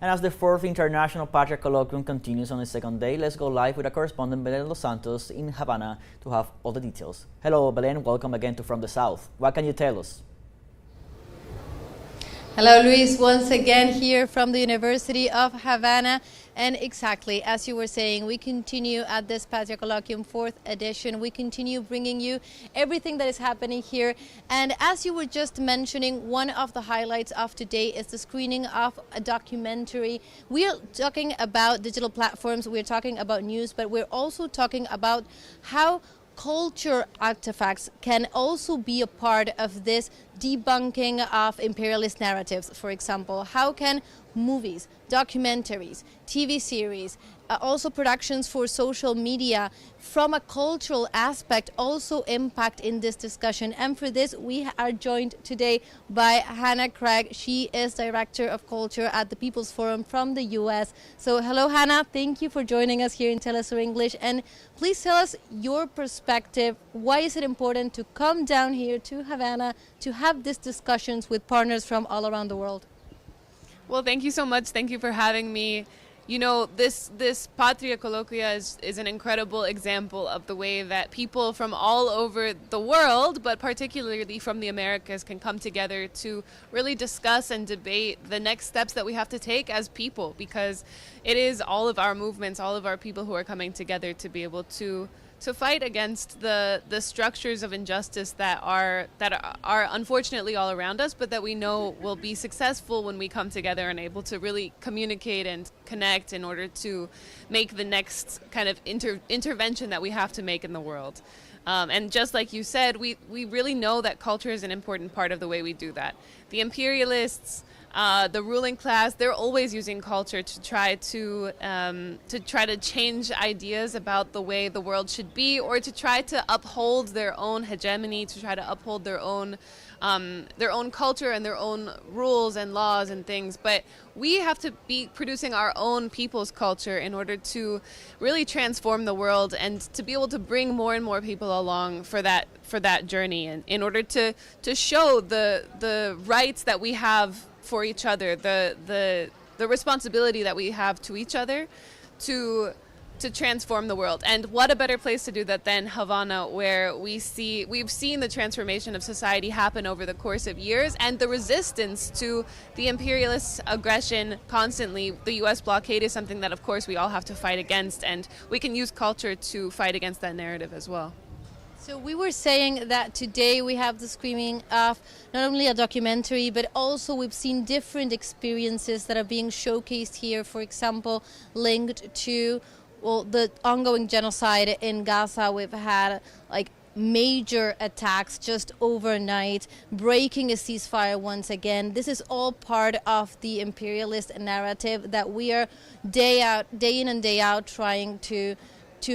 And as the 4th International Patria Colloquium continues on its second day, let's go live with our correspondent Belen Los Santos in Havana to have all the details. Hello, Belen. Welcome again to From the South. What can you tell us? Hello, Luis. Once again here from the University of Havana. And exactly, as you were saying, we continue at this Patria Colloquium 4th edition. We continue bringing you everything that is happening here. And as you were just mentioning, one of the highlights of today is the screening of a documentary. We are talking about digital platforms, we're talking about news, but we're also talking about how culture artifacts can also be a part of this debunking of imperialist narratives. For example, how can movies, documentaries, TV series, also productions for social media from a cultural aspect also impact in this discussion? And for this we are joined today by Hannah Craig. She is Director of Culture at the People's Forum from the US. So hello Hannah, thank you for joining us here in teleSUR English, and please tell us your perspective. Why is it important to come down here to Havana to have these discussions with partners from all around the world? Well, thank you so much. Thank you for having me. You know, this Patria Colloquia is an incredible example of the way that people from all over the world, but particularly from the Americas, can come together to really discuss and debate the next steps that we have to take as people, because it is all of our movements, all of our people who are coming together to be able to fight against the structures of injustice that are unfortunately all around us, but that we know will be successful when we come together and able to really communicate and connect in order to make the next kind of intervention that we have to make in the world. And just like you said, we really know that culture is an important part of the way we do that. The imperialists, the ruling class, they're always using culture to try to change ideas about the way the world should be, or to try to uphold their own hegemony, to try to uphold their own culture and their own rules and laws and things. But we have to be producing our own people's culture in order to really transform the world and to be able to bring more and more people along for that journey, and in order to show the rights that we have for each other, the responsibility that we have to each other to transform the world. And what a better place to do that than Havana, where we've seen the transformation of society happen over the course of years, and the resistance to the imperialist aggression constantly. The US blockade is something that of course we all have to fight against, and we can use culture to fight against that narrative as well. So we were saying that today we have the screening of not only a documentary, but also we've seen different experiences that are being showcased here, for example, linked to the ongoing genocide in Gaza. We've had major attacks just overnight, breaking a ceasefire once again. This is all part of the imperialist narrative that we are day in and day out trying to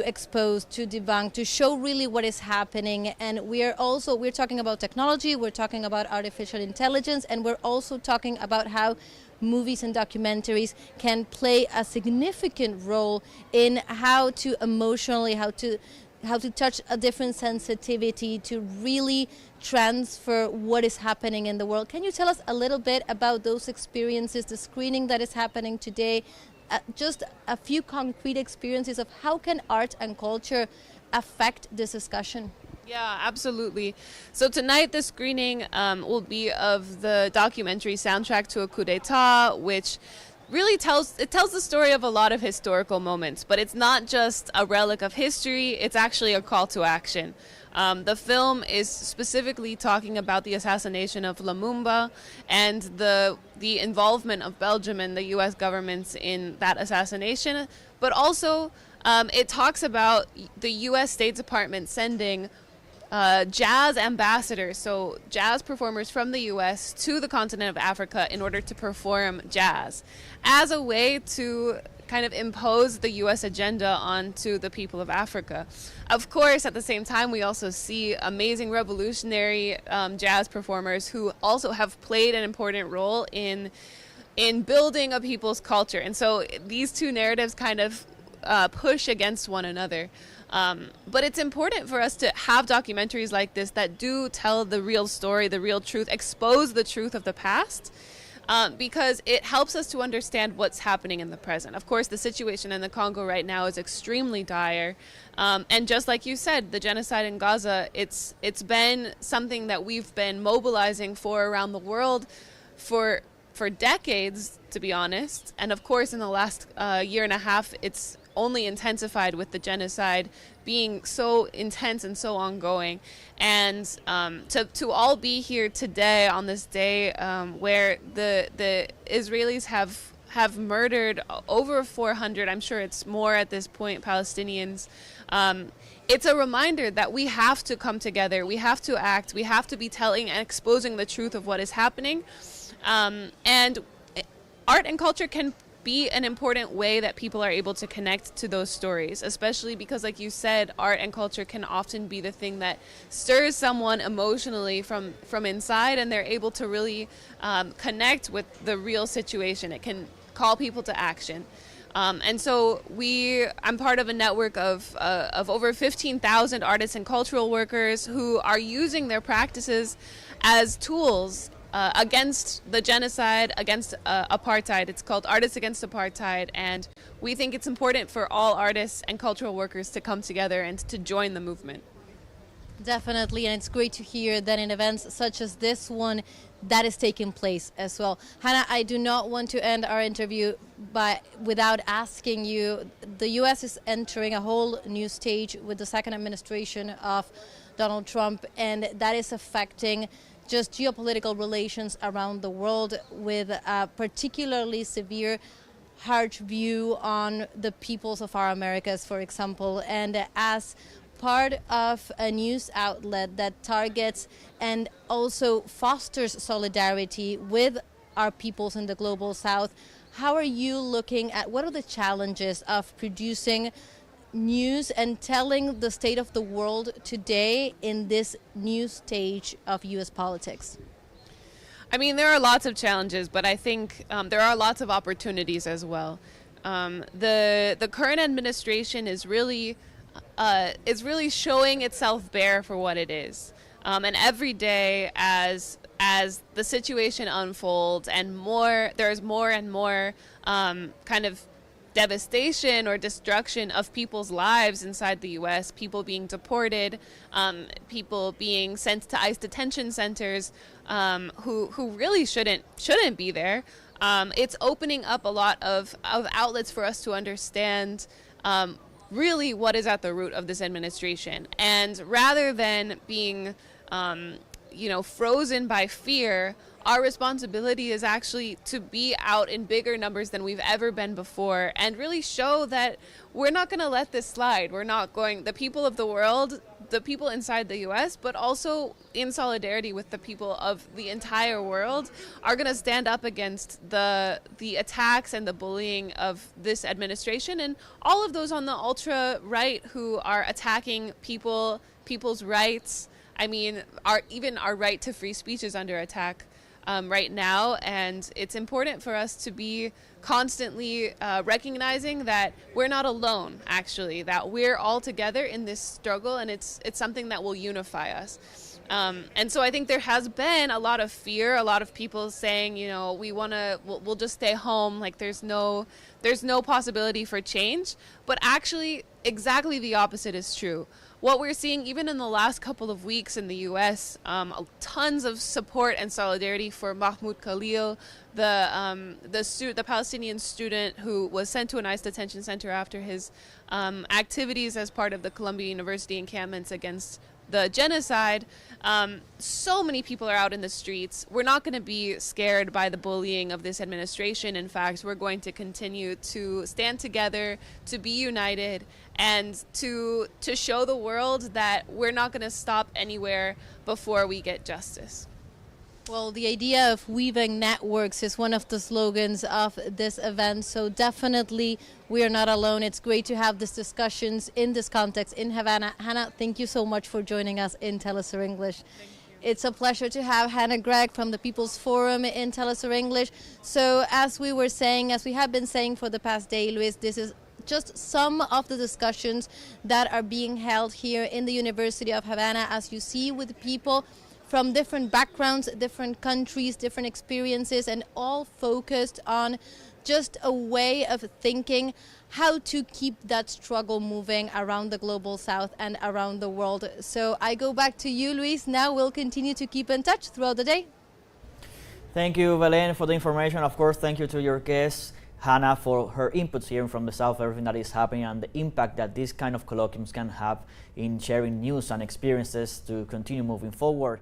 expose, to debunk, to show really what is happening. And we're talking about technology, we're talking about artificial intelligence, and we're also talking about how movies and documentaries can play a significant role in how to emotionally, how to touch a different sensitivity to really transfer what is happening in the world. Can you tell us a little bit about those experiences, the screening that is happening today? Just a few concrete experiences of how can art and culture affect this discussion? Yeah, absolutely. So tonight the screening will be of the documentary Soundtrack to a Coup d'etat, which really tells the story of a lot of historical moments, but it's not just a relic of history, it's actually a call to action. The film is specifically talking about the assassination of Lumumba and the involvement of Belgium and the U.S. governments in that assassination, but also it talks about the U.S. State Department sending jazz ambassadors, so jazz performers from the U.S. to the continent of Africa in order to perform jazz as a way to kind of impose the U.S. agenda onto the people of Africa. Of course, at the same time, we also see amazing revolutionary jazz performers who also have played an important role in building a people's culture. And so these two narratives kind of push against one another. But it's important for us to have documentaries like this that do tell the real story, the real truth, expose the truth of the past, because it helps us to understand what's happening in the present. Of course, the situation in the Congo right now is extremely dire. And just like you said, the genocide in Gaza, it's been something that we've been mobilizing for around the world for decades, to be honest. And of course, in the last year and a half, it's only intensified with the genocide being so intense and so ongoing. And to all be here today on this day where the Israelis have murdered over 400, I'm sure it's more at this point, Palestinians, it's a reminder that we have to come together, we have to act, we have to be telling and exposing the truth of what is happening. And art and culture can be an important way that people are able to connect to those stories, especially because, like you said, art and culture can often be the thing that stirs someone emotionally from inside, and they're able to really connect with the real situation. It can call people to action. And so I'm part of a network of over 15,000 artists and cultural workers who are using their practices as tools against the genocide, against apartheid. It's called Artists Against Apartheid, and we think it's important for all artists and cultural workers to come together and to join the movement. Definitely, and it's great to hear that in events such as this one, that is taking place as well. Hannah, I do not want to end our interview without asking you, the U.S. is entering a whole new stage with the second administration of Donald Trump, and that is affecting just geopolitical relations around the world, with a particularly severe, harsh view on the peoples of our Americas, for example. And as part of a news outlet that targets and also fosters solidarity with our peoples in the global south, how are you looking at what are the challenges of producing news and telling the state of the world today in this new stage of U.S. politics? I mean, there are lots of challenges, but I think there are lots of opportunities as well. The current administration is really showing itself bare for what it is. And every day, as the situation unfolds and there's more and more kind of devastation or destruction of people's lives inside the U.S., people being deported, people being sent to ICE detention centers, who really shouldn't be there. It's opening up a lot of outlets for us to understand really what is at the root of this administration. And rather than being frozen by fear, our responsibility is actually to be out in bigger numbers than we've ever been before and really show that we're not going to let this slide. The people of the world, the people inside the U.S., but also in solidarity with the people of the entire world, are going to stand up against the attacks and the bullying of this administration and all of those on the ultra right who are attacking people's rights. I mean, even our right to free speech is under attack right now, and it's important for us to be constantly recognizing that we're not alone, actually, that we're all together in this struggle, and it's something that will unify us. And so I think there has been a lot of fear, a lot of people saying, we'll just stay home, like there's no possibility for change. But actually, exactly the opposite is true. What we're seeing, even in the last couple of weeks in the U.S., tons of support and solidarity for Mahmoud Khalil, the Palestinian student who was sent to an ICE detention center after his activities as part of the Columbia University encampments against the genocide. So many people are out in the streets. We're not going to be scared by the bullying of this administration. In fact, we're going to continue to stand together, to be united, and to show the world that we're not going to stop anywhere before we get justice. Well, the idea of weaving networks is one of the slogans of this event, so definitely we are not alone. It's great to have these discussions in this context in Havana. Hannah, thank you so much for joining us in teleSUR English. It's a pleasure to have Hannah Gregg from the People's Forum in teleSUR English. So as we have been saying for the past day, Luis, this is just some of the discussions that are being held here in the University of Havana, as you see, with people from different backgrounds, different countries, different experiences, and all focused on just a way of thinking how to keep that struggle moving around the global south and around the world. So I go back to you, Luis. Now we'll continue to keep in touch throughout the day. Thank you, Belen, for the information. Of course, thank you to your guest, Hannah, for her inputs here from the South, everything that is happening and the impact that these kind of colloquiums can have in sharing news and experiences to continue moving forward.